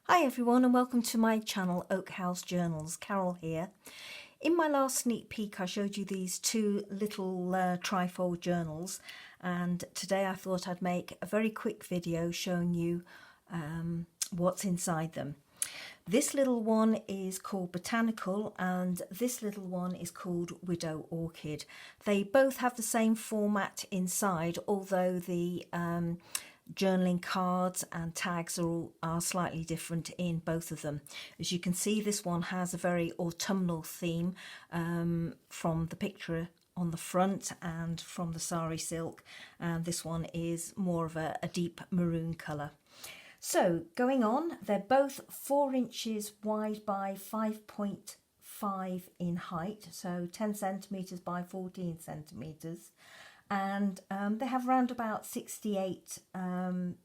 Hi everyone and welcome to my channel Oak House Journals. Carol here. In my last sneak peek I showed you these two little trifold journals, and today I thought I'd make a very quick video showing you what's inside them. This little one is called Botanical and this little one is called Widow Orchid. They both have the same format inside, although the journaling cards and tags are slightly different in both of them. As you can see, this one has a very autumnal theme from the picture on the front and from the sari silk, and this one is more of a deep maroon colour. So going on, they're both 4 inches wide by 5.5 in height, so 10 centimetres by 14 centimetres. And they have around about 68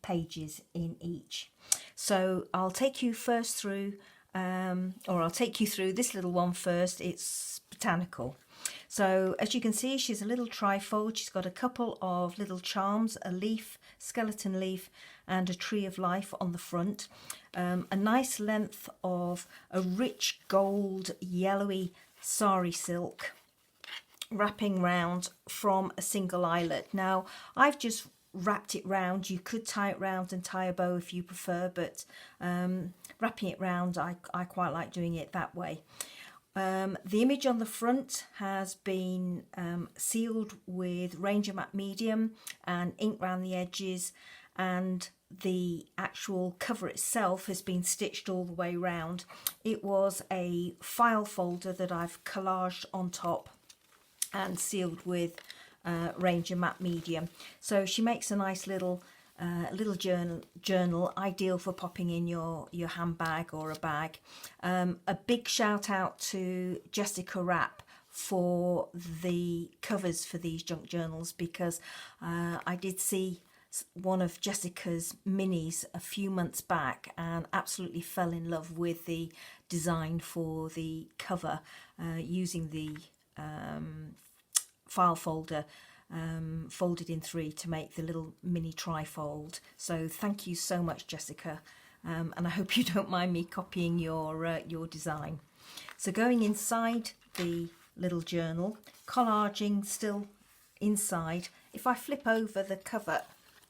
pages in each. So I'll take you first through, I'll take you through this little one first. It's Botanical. So as you can see, she's a little trifold. She's got a couple of little charms, a leaf, skeleton leaf, and a tree of life on the front. A nice length of a rich gold yellowy sari silk wrapping round from a single eyelet. Now I've just wrapped it round. You could tie it round and tie a bow if you prefer, but wrapping it round, I quite like doing it that way. The image on the front has been sealed with Ranger Matte Medium and ink around the edges, and the actual cover itself has been stitched all the way round. It was a file folder that I've collaged on top and sealed with Ranger Matte Medium. So she makes a nice little journal, ideal for popping in your handbag or a bag. A big shout out to Jessica Rapp for the covers for these junk journals, because I did see one of Jessica's minis a few months back and absolutely fell in love with the design for the cover, using the file folder folded in 3 to make the little mini trifold. So thank you so much, Jessica, and I hope you don't mind me copying your design. So going inside the little journal, collaging still inside. If I flip over the cover,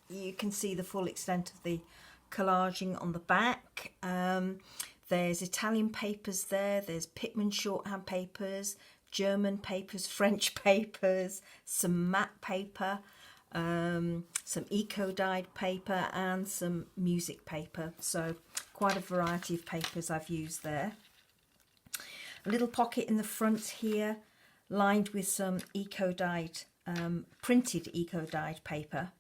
you can see the full extent of the collaging on the back. There's Italian papers there's Pitman shorthand papers, German papers, French papers, some matte paper, some eco-dyed paper and some music paper. So quite a variety of papers I've used there. A little pocket in the front here lined with some eco-dyed, printed eco-dyed paper.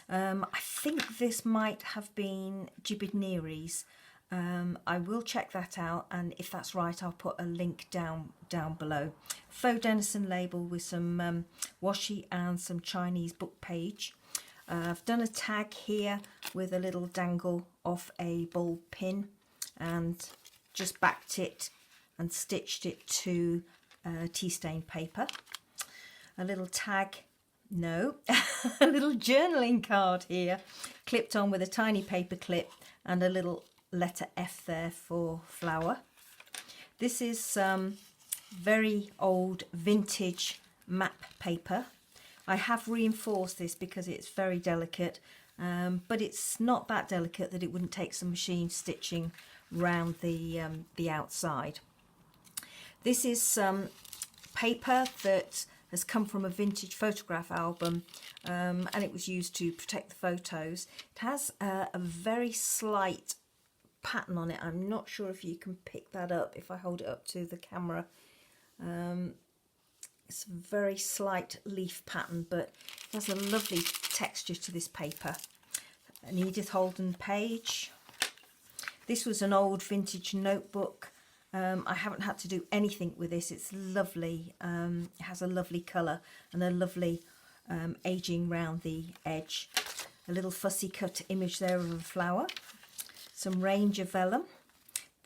I think this might have been Jibid Neary's. I will check that out, and if that's right I'll put a link down below. Faux Denison label with some washi and some Chinese book page. I've done a tag here with a little dangle off a bulb pin and just backed it and stitched it to tea stain paper. A little tag, no, a little journaling card here clipped on with a tiny paper clip and a little letter F there for flower. This is some very old vintage map paper. I have reinforced this because it's very delicate, but it's not that delicate that it wouldn't take some machine stitching round the outside. This is some paper that has come from a vintage photograph album, and it was used to protect the photos. It has a very slight pattern on it. I'm not sure if you can pick that up if I hold it up to the camera. It's a very slight leaf pattern, but it has a lovely texture to this paper. An Edith Holden page. This was an old vintage notebook. I haven't had to do anything with this. It's lovely. It has a lovely colour and a lovely aging round the edge. A little fussy cut image there of a flower. Some Ranger vellum.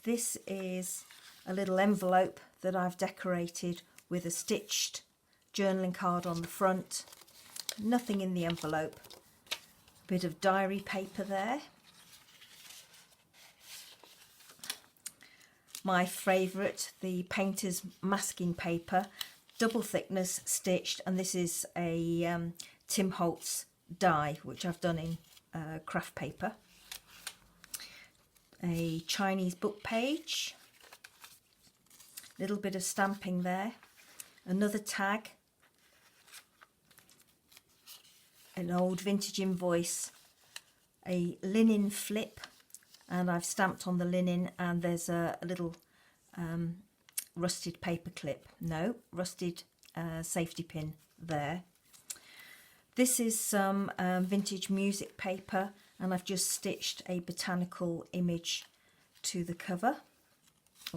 This is a little envelope that I've decorated with a stitched journaling card on the front. Nothing in the envelope. A bit of diary paper there. my favourite, the painter's masking paper, double thickness stitched, and this is a Tim Holtz die which I've done in craft paper. A Chinese book page, little bit of stamping there, another tag, an old vintage invoice, a linen flip, and I've stamped on the linen, and there's a little rusted paper clip, no, rusted safety pin there. This is some vintage music paper, and I've just stitched a botanical image to the cover,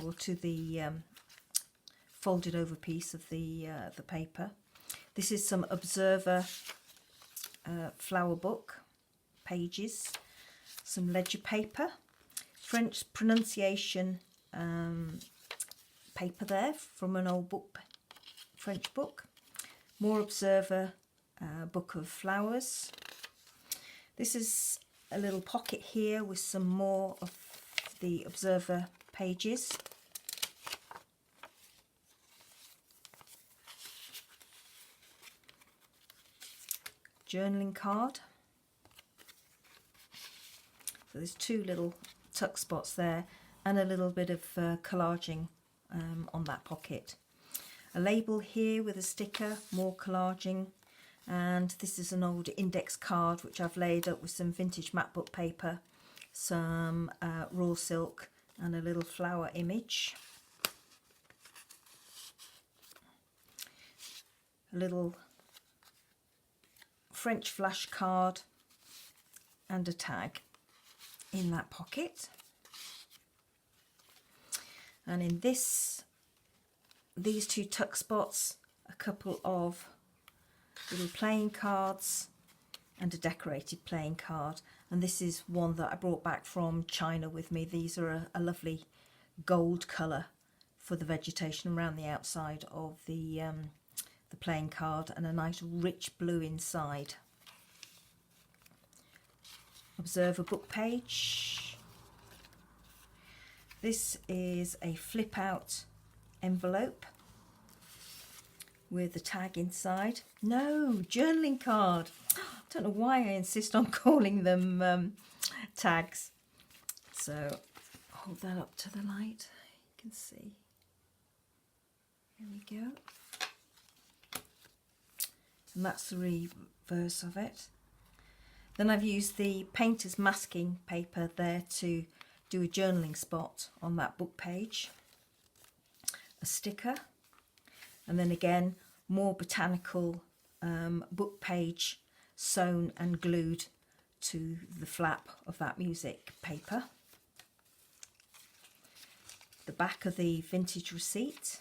or to the folded over piece of the paper. This is some Observer flower book pages, some ledger paper, French pronunciation paper there from an old book, French book, more Observer book of flowers. This is a little pocket here with some more of the Observer pages. Journaling card. So there's two little tuck spots there, and a little bit of collaging on that pocket. A label here with a sticker, more collaging, and this is an old index card which I've laid up with some vintage matbook paper, some raw silk, and a little flower image. A little French flashcard and a tag in that pocket. And in these two tuck spots, a couple of little playing cards and a decorated playing card. And this is one that I brought back from China with me. These are a lovely gold colour for the vegetation around the outside of the playing card, and a nice rich blue inside. Observer book page. This is a flip out envelope with a tag inside. No, journaling card. I don't know why I insist on calling them tags. So hold that up to the light, you can see. Here we go. And that's the reverse of it. Then I've used the painter's masking paper there to do a journaling spot on that book page. A sticker, and then again more botanical book page sewn and glued to the flap of that music paper. The back of the vintage receipt,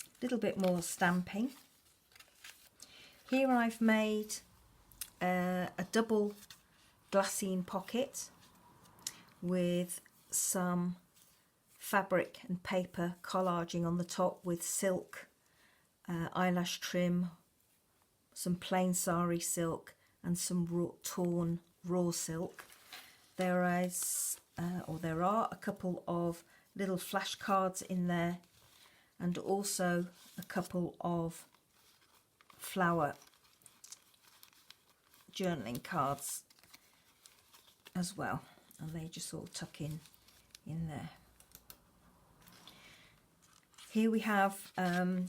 a little bit more stamping. Here I've made a double glassine pocket with some fabric and paper collaging on the top with silk, eyelash trim, some plain sari silk, and some torn raw silk. There are a couple of little flashcards in there, and also a couple of flower journaling cards as well, and they just all tuck in there. Here we have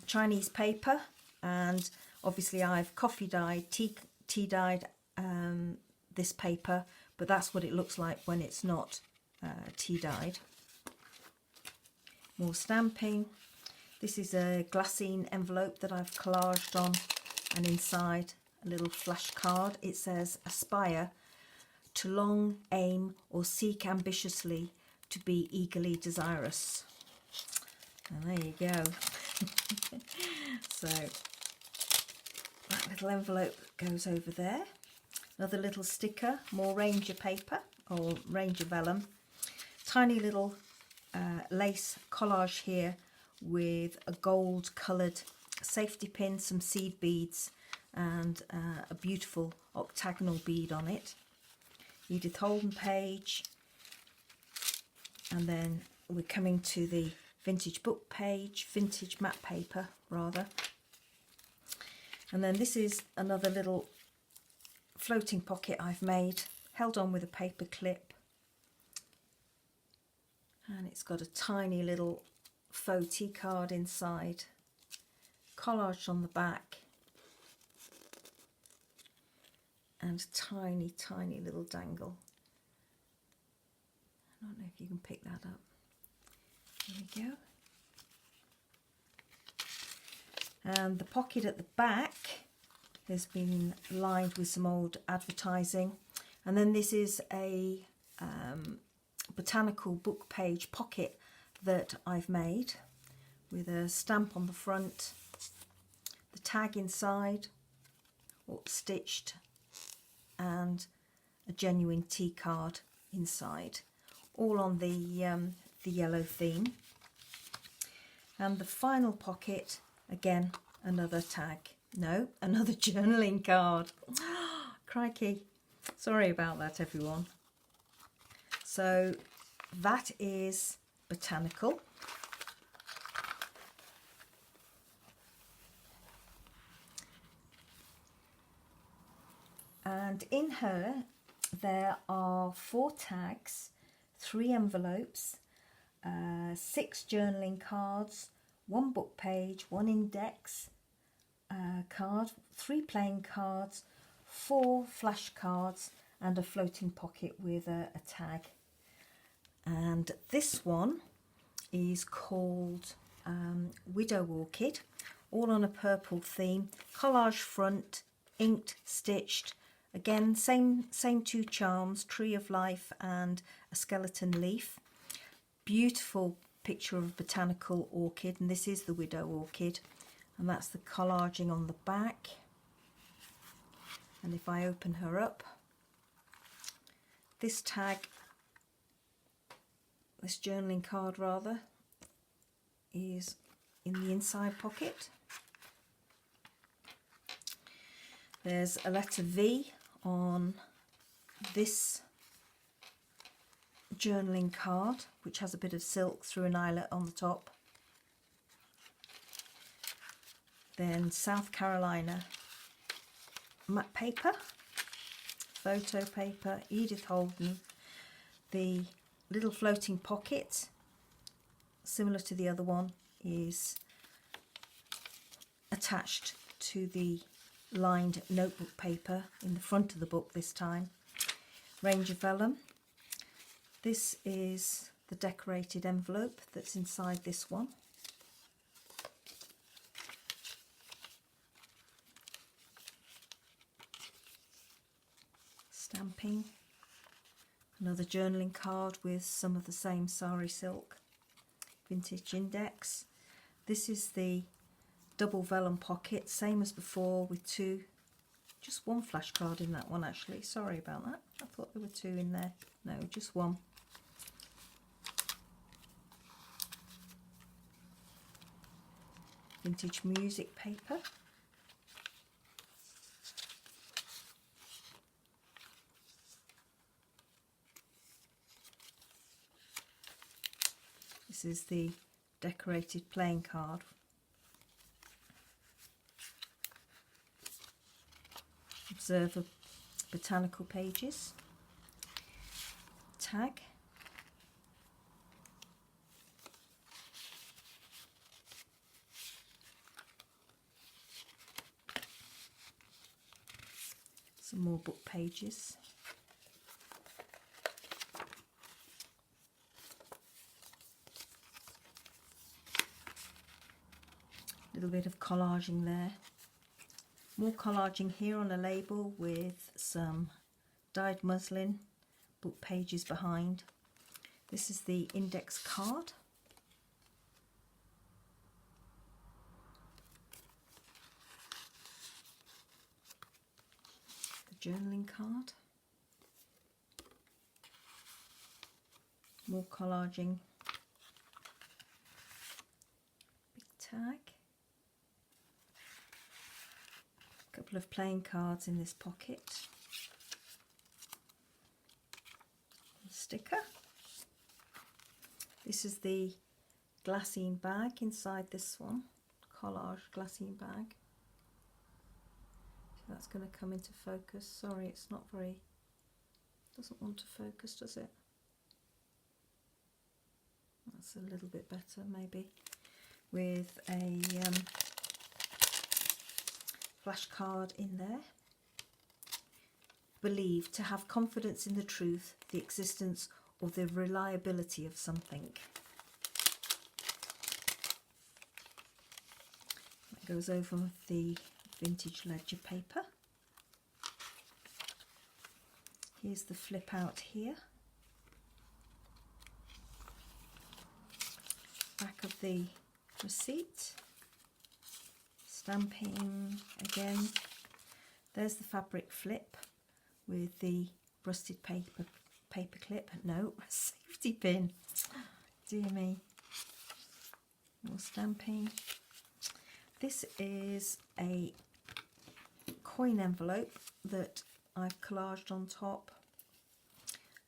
Chinese paper, and obviously I've coffee dyed, tea dyed this paper, but that's what it looks like when it's not tea dyed. More stamping. This is a glassine envelope that I've collaged on, and inside a little flashcard. It says, aspire to long aim or seek ambitiously to be eagerly desirous. And there you go. So that little envelope goes over there. Another little sticker, more Ranger paper or Ranger vellum. Tiny little lace collage here with a gold coloured safety pin, some seed beads, and a beautiful octagonal bead on it. Edith Holden page, and then we're coming to the vintage book page, vintage map paper rather. And then this is another little floating pocket I've made, held on with a paper clip. And it's got a tiny little faux tea card inside, collaged on the back, and a tiny, tiny little dangle. I don't know if you can pick that up. There we go. And the pocket at the back has been lined with some old advertising. And then this is a botanical book page pocket that I've made with a stamp on the front, the tag inside, all stitched, and a genuine tea card inside, all on the yellow theme. And the final pocket, again, another tag. No, another journaling card. Crikey. Sorry about that, everyone. So that is Botanical. And in her there are 4 tags, 3 envelopes, 6 journaling cards, 1 book page, 1 index card, 3 playing cards, 4 flashcards, and a floating pocket with a tag. And this one is called Widow Orchid, all on a purple theme, collage front, inked, stitched. Again, same 2 charms, tree of life and a skeleton leaf. Beautiful picture of a botanical orchid, and this is the widow orchid, and that's the collaging on the back. And if I open her up, this tag, this journaling card rather, is in the inside pocket. There's a letter V on this journaling card, which has a bit of silk through an eyelet on the top. Then South Carolina map paper, photo paper, Edith Holden. The little floating pocket, similar to the other one, is attached to the lined notebook paper in the front of the book this time. Range of vellum. This is the decorated envelope that's inside this one. Stamping. Another journaling card with some of the same sari silk. Vintage index. This is the double vellum pocket, same as before, with 2, just 1 flashcard in that one actually, sorry about that, I thought there were 2 in there, no, just 1. Vintage music paper. This is the decorated playing card. Observer botanical pages. Tag. Some more book pages. A little bit of collaging there. More collaging here on a label with some dyed muslin, book pages behind. This is the index card. The journaling card. More collaging. Big tag. Couple of playing cards in this pocket. A sticker. This is the glassine bag inside this one, collage glassine bag. So that's going to come into focus. Sorry, it's not very, doesn't want to focus, does it? That's a little bit better maybe. With a flashcard in there. Believe, to have confidence in the truth, the existence or the reliability of something. That goes over with the vintage ledger paper. Here's the flip out here. Back of the receipt. Stamping again. There's the fabric flip with the rusted paper clip. No, safety pin. Dear me. More stamping. This is a coin envelope that I've collaged on top.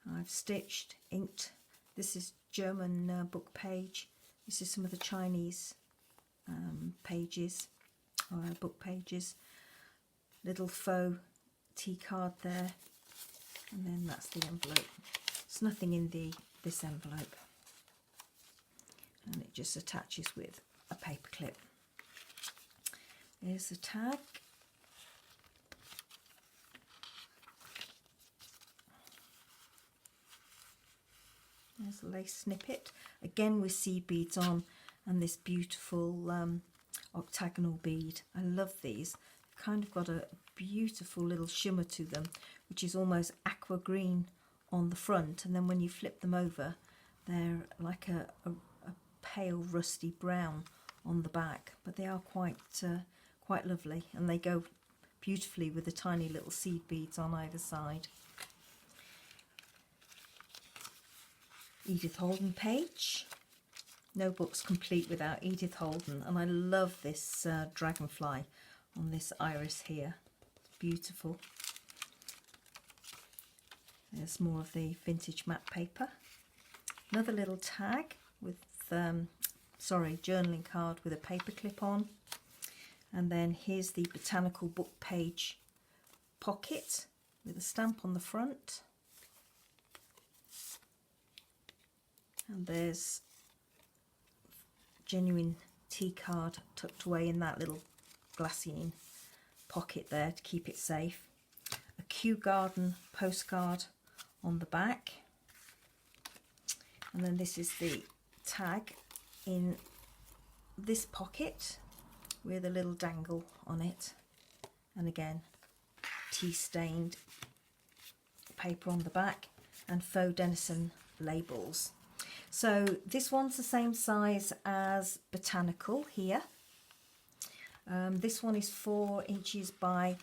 I've stitched, inked. This is German book page. This is some of the Chinese pages, book pages. Little faux tea card there, and then that's the envelope. There's nothing in this envelope, and it just attaches with a paper clip. There's the tag. There's a lace snippet, again with seed beads on, and this beautiful octagonal bead. I love these. Kind of got a beautiful little shimmer to them, which is almost aqua green on the front, and then when you flip them over, they're like a pale rusty brown on the back. But they are quite lovely, and they go beautifully with the tiny little seed beads on either side. Edith Holden page. No book's complete without Edith Holden, and I love this dragonfly on this iris here. It's beautiful. There's more of the vintage matte paper. Another little tag with, journaling card with a paper clip on. And then here's the Botanical book page pocket with a stamp on the front. And there's genuine tea card tucked away in that little glassine pocket there to keep it safe. A Kew Garden postcard on the back. And then this is the tag in this pocket with a little dangle on it. And again, tea stained paper on the back and faux Denison labels. So this one's the same size as Botanical here. This one is 4 inches by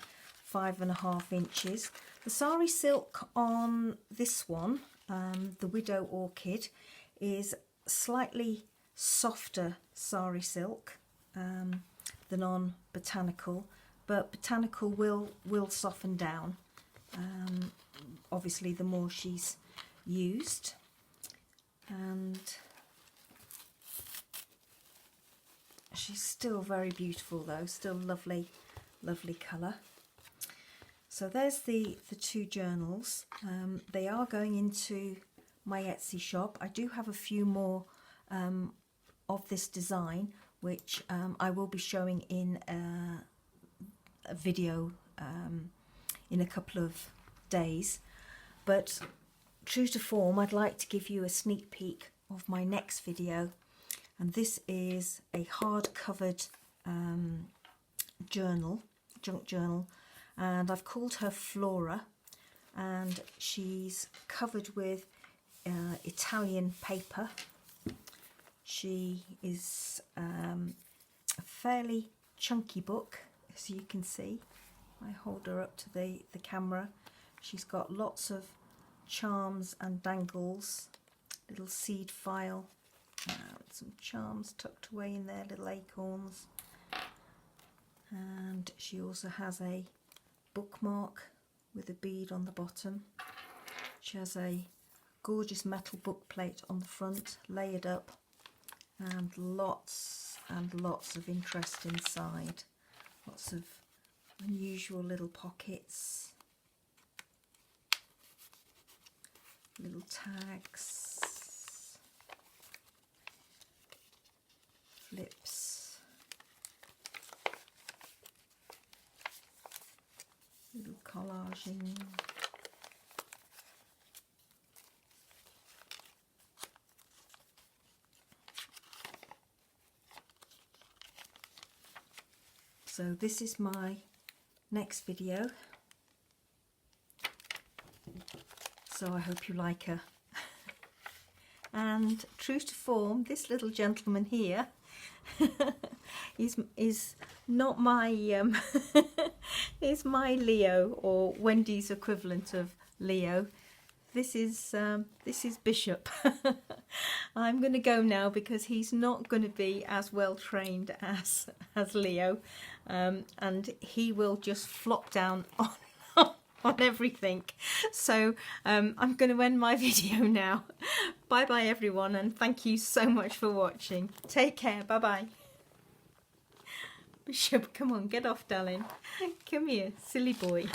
5.5 inches. The sari silk on this one, the Widow Orchid, is slightly softer sari silk than on Botanical, but Botanical will soften down, obviously the more she's used. And she's still very beautiful though, still lovely colour. So there's the two journals. They are going into my Etsy shop. I do have a few more of this design, which I will be showing in a video in a couple of days. But true to form, I'd like to give you a sneak peek of my next video, and this is a hard-covered journal, junk journal, and I've called her Flora, and she's covered with Italian paper. She is a fairly chunky book, as you can see. I hold her up to the camera. She's got lots of charms and dangles, little seed file, some charms tucked away in there, little acorns, and she also has a bookmark with a bead on the bottom. She has a gorgeous metal book plate on the front, layered up, and lots of interest inside. Lots of unusual little pockets, little tags, flips, little collaging. So this is my next video. So I hope you like her. And true to form, this little gentleman here is not my is my Leo, or Wendy's equivalent of Leo. This is Bishop. I'm going to go now because he's not going to be as well trained as Leo, and he will just flop down on everything. So I'm going to end my video now. Bye bye everyone, and thank you so much for watching. Take care. Bye bye. Bishop, come on, get off, darling. Come here, silly boy.